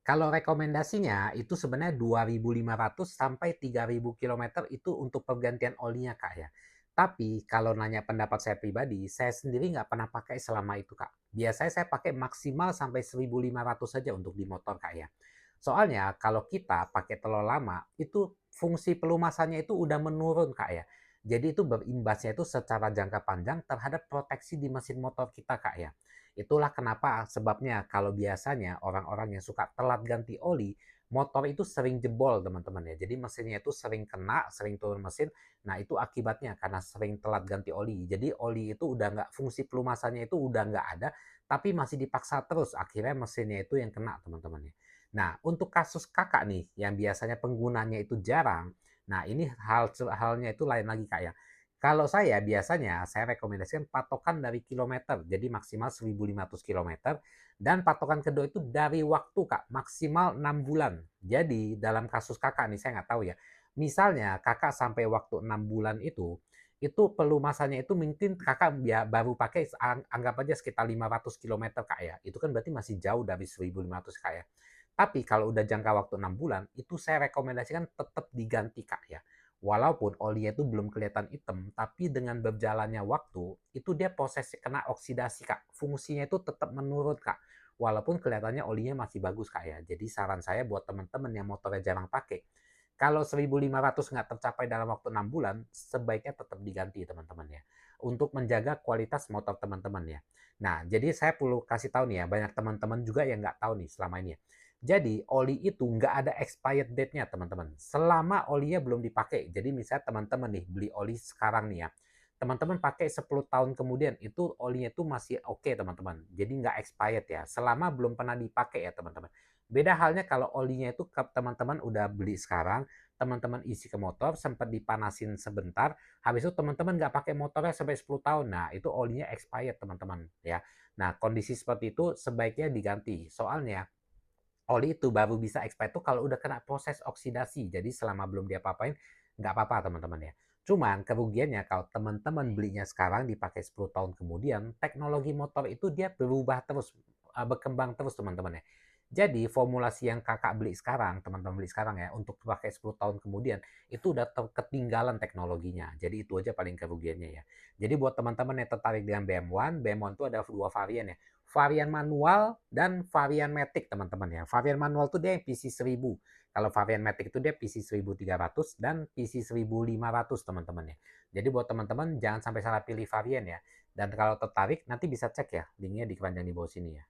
Kalau rekomendasinya itu sebenarnya 2.500 sampai 3.000 kilometer itu untuk pergantian olinya, Kak, ya. Tapi kalau nanya pendapat saya pribadi, saya sendiri nggak pernah pakai selama itu, Kak. Biasanya saya pakai maksimal sampai 1.500 saja untuk di motor, Kak, ya. Soalnya kalau kita pakai terlalu lama, itu fungsi pelumasannya itu udah menurun, Kak, ya. Jadi itu berimbasnya itu secara jangka panjang terhadap proteksi di mesin motor kita, Kak, ya. Itulah kenapa sebabnya kalau biasanya orang-orang yang suka telat ganti oli, motor itu sering jebol teman-teman ya. Jadi mesinnya itu sering kena, sering turun mesin. Nah itu akibatnya karena sering telat ganti oli. Jadi oli itu udah nggak, fungsi pelumasannya itu udah nggak ada, tapi masih dipaksa terus. Akhirnya mesinnya itu yang kena teman-teman ya. Nah untuk kasus kakak nih yang biasanya penggunanya itu jarang, nah ini halnya itu lain lagi kak ya. Kalau saya biasanya saya rekomendasikan patokan dari kilometer, jadi maksimal 1.500 kilometer dan patokan kedua itu dari waktu, Kak, maksimal 6 bulan. Jadi dalam kasus Kakak nih, saya nggak tahu ya, misalnya Kakak sampai waktu 6 bulan itu pelumasannya itu mungkin Kakak baru pakai anggap aja sekitar 500 kilometer, Kak, ya. Itu kan berarti masih jauh dari 1.500, Kak, ya. Tapi kalau udah jangka waktu 6 bulan, itu saya rekomendasikan tetap diganti, Kak, ya. Walaupun olinya itu belum kelihatan hitam, tapi dengan berjalannya waktu, itu dia proses kena oksidasi, Kak. Fungsinya itu tetap menurun, Kak. Walaupun kelihatannya olinya masih bagus, Kak, ya. Jadi saran saya buat teman-teman yang motornya jarang pakai, kalau 1.500 nggak tercapai dalam waktu 6 bulan, sebaiknya tetap diganti, teman-teman ya. Untuk menjaga kualitas motor teman-teman ya. Nah, jadi saya perlu kasih tahu nih ya, banyak teman-teman juga yang nggak tahu nih selama ini ya. Jadi oli itu nggak ada expired date-nya teman-teman. Selama olinya belum dipakai. Jadi misalnya teman-teman nih beli oli sekarang nih ya. Teman-teman pakai 10 tahun kemudian itu olinya itu masih oke teman-teman. Jadi nggak expired ya. Selama belum pernah dipakai ya teman-teman. Beda halnya kalau olinya itu teman-teman udah beli sekarang, teman-teman isi ke motor, sempat dipanasin sebentar, habis itu teman-teman nggak pakai motornya sampai 10 tahun. Nah, itu olinya expired teman-teman ya. Nah, kondisi seperti itu sebaiknya diganti. Soalnya oli itu baru bisa expired tuh kalau udah kena proses oksidasi. Jadi selama belum diapa-apain, nggak apa-apa teman-teman ya. Cuman kerugiannya kalau teman-teman belinya sekarang dipakai 10 tahun kemudian, teknologi motor itu dia berubah terus, berkembang terus teman-teman ya. Jadi formulasi yang kakak beli sekarang, teman-teman beli sekarang ya, untuk pakai 10 tahun kemudian, itu udah ketinggalan teknologinya. Jadi itu aja paling kerugiannya ya. Jadi buat teman-teman yang tertarik dengan BM1, BM1 itu ada dua varian ya, varian manual dan varian matic teman-teman ya. Varian manual itu dia yang PC 1000. Kalau varian matic itu dia PC 1300 dan PC 1500 teman-teman ya. Jadi buat teman-teman jangan sampai salah pilih varian ya. Dan kalau tertarik nanti bisa cek ya linknya di keranjang di bawah sini ya.